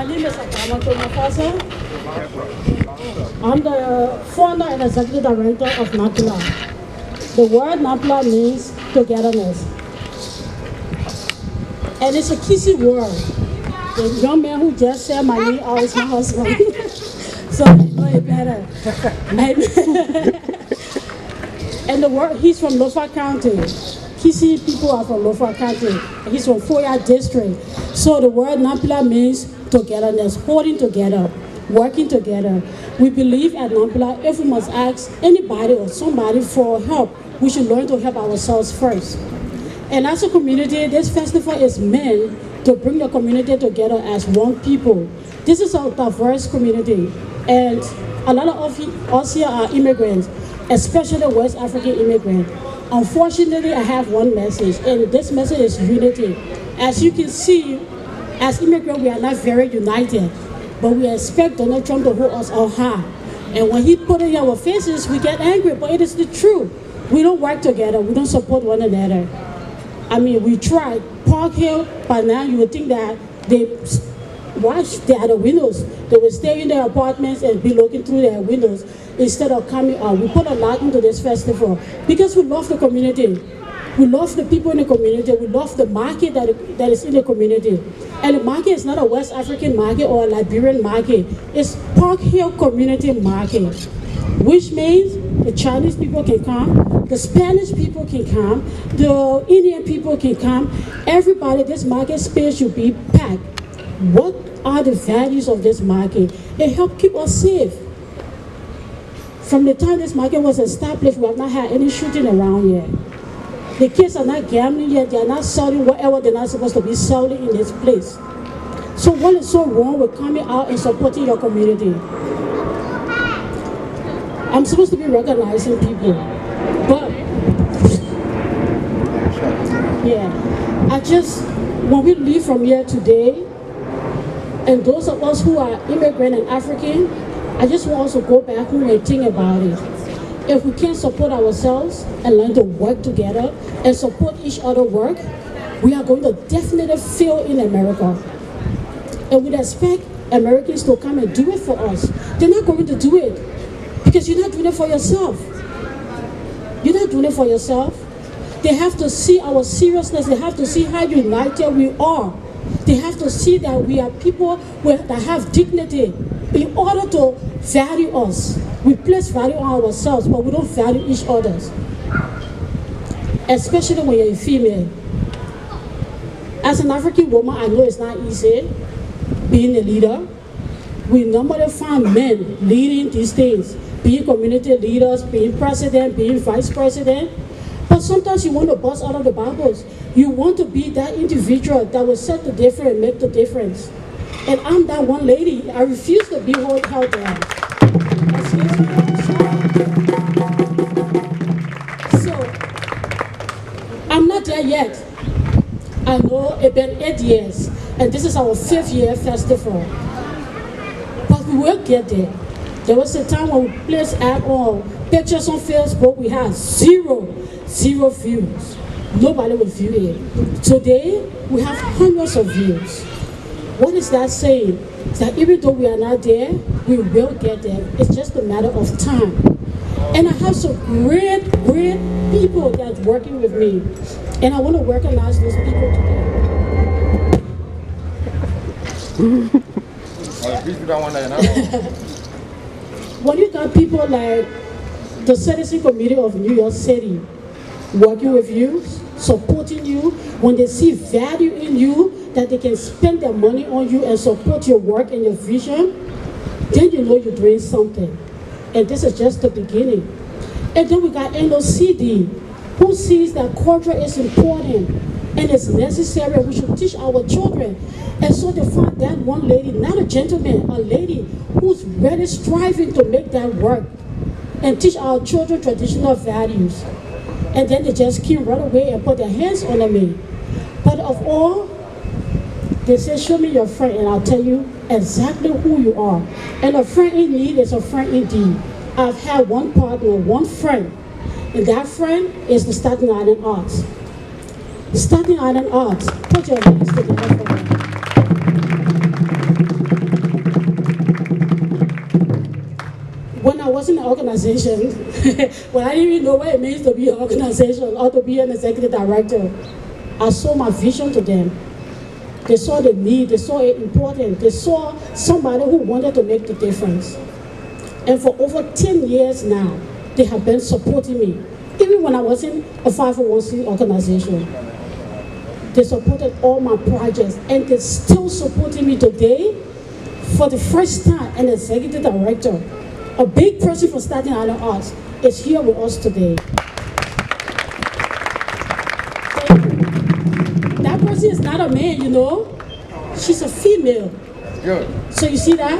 My name is Akama Tomafasa. I'm the founder and executive director of NAPLA. The word NAPLA means togetherness. And it's a kissy word. The young man who just said my name is my husband. So I know it better. And the word, he's from Lofa County. Kisi people are from Lofa County. He's from Foya District. So the word NAPLA means togetherness, holding together, working together. We believe at NAPLA, if we must ask anybody or somebody for help, we should learn to help ourselves first. And as a community, this festival is meant to bring the community together as one people. This is a diverse community, and a lot of us here are immigrants, especially West African immigrants. Unfortunately, I have one message, and this message is unity. As you can see, as immigrants, we are not very united, but we expect Donald Trump to hold us all high. And when he put it in our faces, we get angry, but it is the truth. We don't work together, we don't support one another. I mean, we tried. Park Hill, by now you would think that they watch at the windows. They would stay in their apartments and be looking through their windows instead of coming out. We put a lot into this festival because we love the community. We love the people in the community. We love the market that is in the community. And the market is not a West African market or a Liberian market. It's Park Hill Community Market, which means the Chinese people can come, the Spanish people can come, the Indian people can come. Everybody, this market space should be packed. What are the values of this market? It helps keep us safe. From the time this market was established, we have not had any shooting around here. The kids are not gambling yet, they are not selling whatever they're not supposed to be selling in this place. So what is so wrong with coming out and supporting your community? I'm supposed to be recognizing people, but yeah, when we leave from here today, and those of us who are immigrant and African, I just want us to go back home and think about it. If we can't support ourselves and learn to work together and support each other work, we are going to definitely fail in America. And we'd expect Americans to come and do it for us. They're not going to do it. Because you're not doing it for yourself. You're not doing it for yourself. They have to see our seriousness. They have to see how united we are. They have to see that we are people that have dignity in order to value us. We place value on ourselves, but we don't value each other. Especially when you're a female. As an African woman, I know it's not easy being a leader. We normally find men leading these things. Being community leaders, being president, being vice president. But sometimes you want to bust out of the bubbles. You want to be that individual that will set the difference and make the difference. And I'm that one lady. I refuse to be held down. So, I'm not there yet. I know it's been 8 years, and this is our 5th year festival. But we will get there. There was a time when we placed ad on pictures on Facebook, we had zero views. Nobody would view it. Today, we have hundreds of views. What is that saying? It's that even though we are not there, we will get there. It's just a matter of time. And I have some great people that's working with me. And I want to recognize those people today. When you got people like the Citizen Committee of New York City working with you, supporting you, when they see value in you, that they can spend their money on you and support your work and your vision, then you know you're doing something. And this is just the beginning. And then we got NOCD, who sees that culture is important and it's necessary. We should teach our children. And so they find that one lady, not a gentleman, a lady who's really striving to make that work and teach our children traditional values. And then they just came right away and put their hands on me. But of all, they say, show me your friend and I'll tell you exactly who you are. And a friend in need is a friend indeed. I've had one partner, one friend, and that friend is the Staten Island Arts. Staten Island Arts, put your hands together for them. was in an organization, but I didn't even know what it means to be an organization or to be an executive director. I saw my vision to them. They saw the need, they saw it important, they saw somebody who wanted to make the difference. And for over 10 years now, they have been supporting me. Even when I was in a 501c organization, they supported all my projects, and they're still supporting me today. For the first time, an executive director, a big person from Staten Island Arts, is here with us today. That person is not a man, you know. She's a female. Good. So you see that?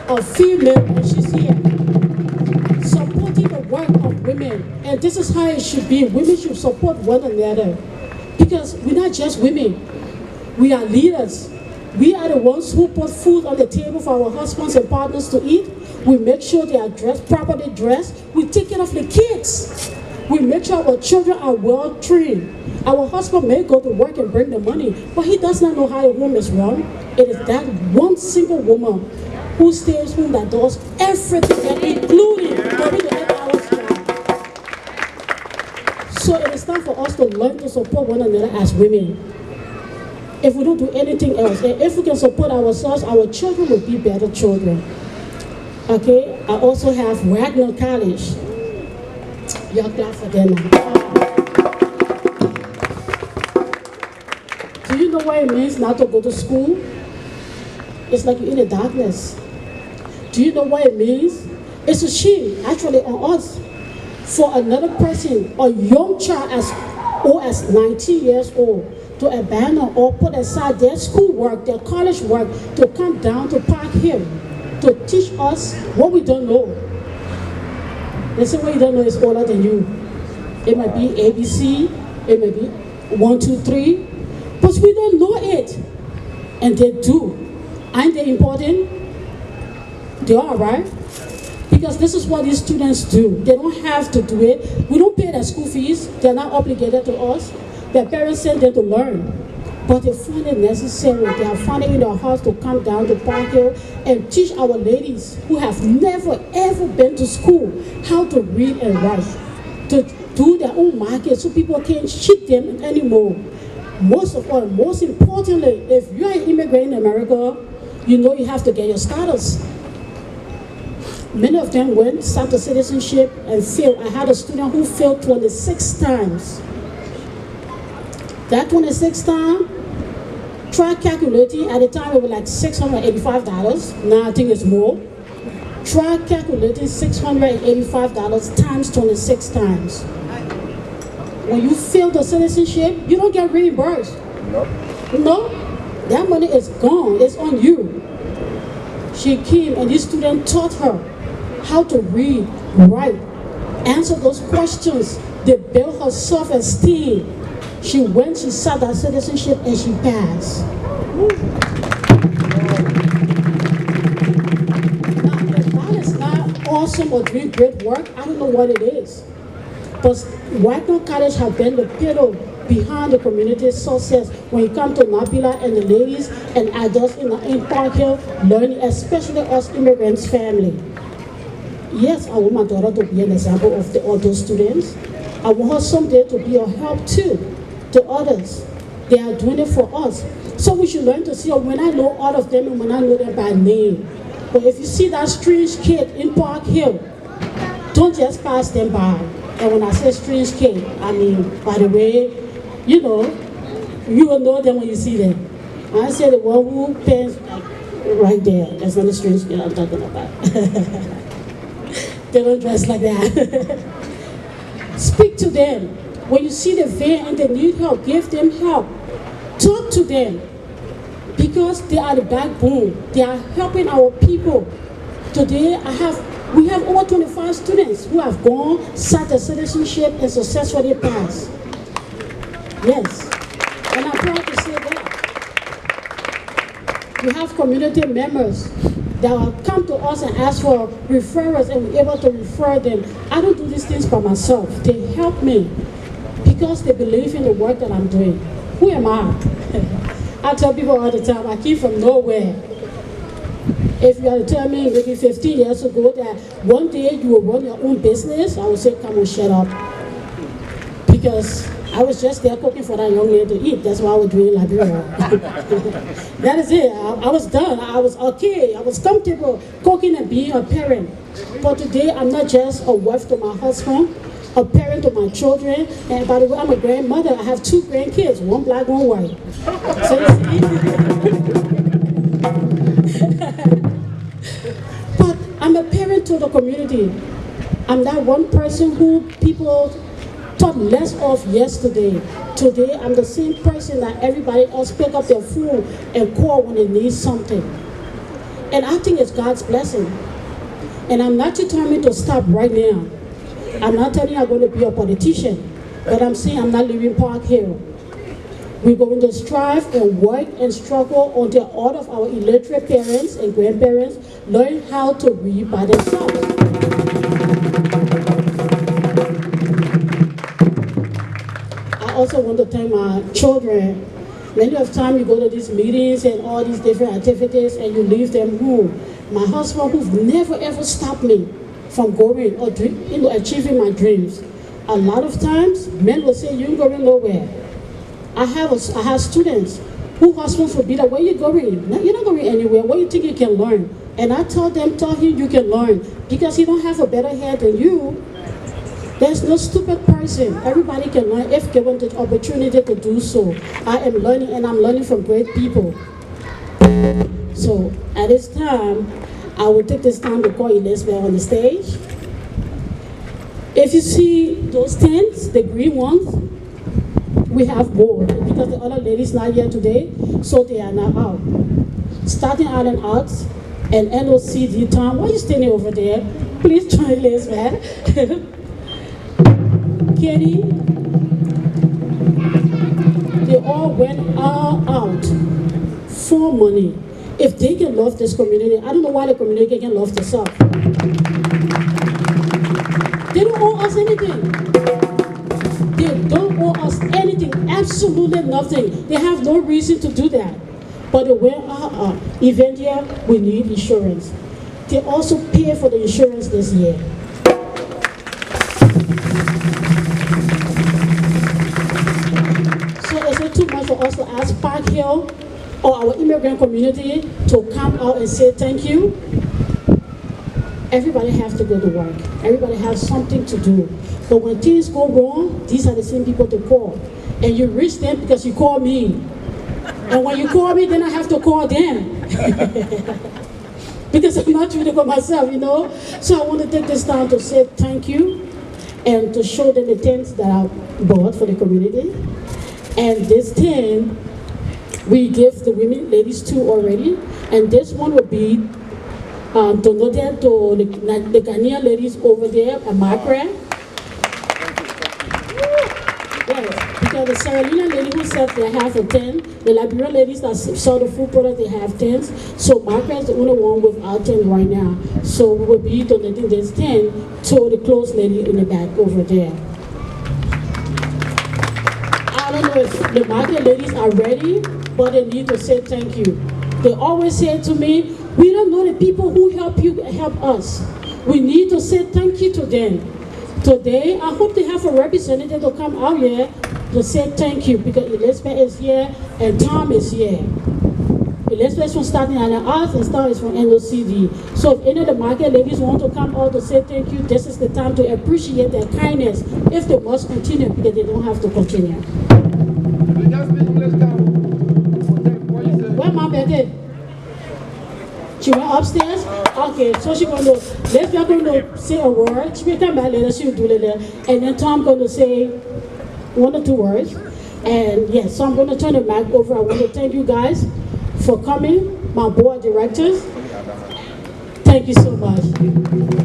A female, and she's here. Supporting the work of women. And this is how it should be. Women should support one another. Because we're not just women. We are leaders. We are the ones who put food on the table for our husbands and partners to eat. We make sure they are properly dressed. We take care of the kids. We make sure our children are well trained. Our husband may go to work and bring the money, but he does not know how a home is run. It is that one single woman who stays home that does everything, including during the 8 hours job. So it is time for us to learn to support one another as women. If we don't do anything else, and if we can support ourselves, our children will be better children. Okay, I also have Wagner College. Y'all clap for them now. Do you know what it means not to go to school? It's like you're in the darkness. Do you know what it means? It's a shame, actually, on us. For another person, a young child as old as 19 years old, to abandon or put aside their schoolwork, their college work, to come down to Park Hill, to teach us what we don't know. They say what you don't know is older than you. It might be ABC, it may be 1, 2, 3, but we don't know it. And they do. Aren't they important? They are, right? Because this is what these students do. They don't have to do it. We don't pay their school fees. They're not obligated to us. Their parents send them to learn. But they find it necessary. They are finding it in their hearts to come down to Park Hill and teach our ladies who have never ever been to school how to read and write, to do their own market so people can't cheat them anymore. Most of all, most importantly, if you're an immigrant in America, you know you have to get your status. Many of them went, sought the citizenship and failed. I had a student who failed 26 times. That 26th time, try calculating. At the time it was like $685. Now I think it's more. Try calculating $685 times 26 times. When you fail the citizenship, you don't get reimbursed. No, that money is gone. It's on you. She came and this student taught her how to read, write, answer those questions. They built her self-esteem. She went, she sought that citizenship, and she passed. Now, if that is not awesome or doing great work, I don't know what it is. But Wagner College has been the pillar behind the community's success when it comes to Nabila and the ladies and adults in Park Hill learning, especially us immigrants' family. Yes, I want my daughter to be an example of all those students. I want her someday to be a help too to others. They are doing it for us. So we should learn to see when I know all of them and when I know them by name. But if you see that strange kid in Park Hill, don't just pass them by. And when I say strange kid, I mean, by the way, you know, you will know them when you see them. I say the one who pants right there. That's not a strange kid I'm talking about. They don't dress like that. Speak to them. When you see the van and they need help, give them help. Talk to them. Because they are the backbone. They are helping our people. Today, we have over 25 students who have gone, sought the citizenship, and successfully passed. Yes. And I'm proud to say that. We have community members that will come to us and ask for referrals, and we're able to refer them. I don't do these things by myself. They help me because they believe in the work that I'm doing. Who am I? I tell people all the time, I came from nowhere. If you had to tell me maybe 15 years ago that one day you will run your own business, I would say, come on, shut up. Because I was just there cooking for that young lady to eat. That's why I was doing Liberia. That is it. I was done. I was okay. I was comfortable cooking and being a parent. But today, I'm not just a wife to my husband, a parent to my children. And by the way, I'm a grandmother. I have 2 grandkids, one black, one white. So but I'm a parent to the community. I'm that one person who people thought less of yesterday. Today, I'm the same person that everybody else pick up their phone and call when they need something. And I think it's God's blessing. And I'm not determined to stop right now. I'm not telling you I'm going to be a politician, but I'm saying I'm not leaving Park Hill. We're going to strive and work and struggle until all of our illiterate parents and grandparents learn how to read by themselves. I also want to thank my children. Many of the time you go to these meetings and all these different activities and you leave them home. My husband, who's never ever stopped me from going or achieving my dreams. A lot of times, men will say, you ain't going nowhere. I have students who husbands will be like, where you going? No, you're not going anywhere. What do you think you can learn? And I tell him you can learn. Because he don't have a better head than you. There's no stupid person. Everybody can learn if given the opportunity to do so. I am learning, and I'm learning from great people. So at this time, I will take this time to call Elizabeth on the stage. If you see those tents, the green ones, we have more because the other ladies not here today, so they are now out. Starting out and out, and NOCD Tom, why are you standing over there? Please join Elizabeth. Kenny, they all went all out for money. If they can love this community, I don't know why the community can love themselves. They don't owe us anything. They don't owe us anything, absolutely nothing. They have no reason to do that. But they went event here, we need insurance. They also pay for the insurance this year. Is it too much for us to ask Park Hill or our immigrant community to come out and say thank you? Everybody has to go to work. Everybody has something to do. But when things go wrong, these are the same people to call. And you reach them because you call me. And when you call me, then I have to call them. Because I'm not doing it for myself, you know? So I want to take this time to say thank you and to show them the tents that I bought for the community. And this tent, we give the women, ladies 2 already. And this one will be donated to the Ghanaian ladies over there at Margaret. Yes, because the Sierra Leone lady who said they have a tent, the Liberian ladies that sell the food product, they have tents. So Margaret is the only one without tent right now. So we will be donating this tent to the clothes lady in the back over there. I don't know if the market ladies are ready, but they need to say thank you. They always say to me, we don't know the people who help us. We need to say thank you to them. Today, I hope they have a representative to come out here to say thank you because Elizabeth is here and Tom is here. Elizabeth is from Starting Island Arts and Tom is from NOCD. So if any of the market ladies want to come out to say thank you, this is the time to appreciate their kindness if they must continue because they don't have to continue. Where my bed? She went upstairs? Okay, so she's going to, Lesbia going to say a word. She will come back later, she will do it later. And then Tom going to say 1 or 2 words. And yes, so I'm going to turn the mic over. I want to thank you guys for coming, my board directors. Thank you so much.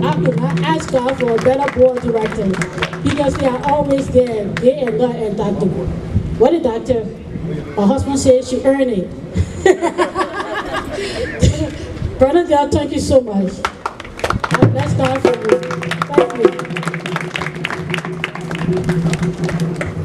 I could not ask God for a better board director because they are always there, day and night, and Dr. What did Dr. Her husband said she earned it. Brother God, thank you so much. I bless God for you. Thank you.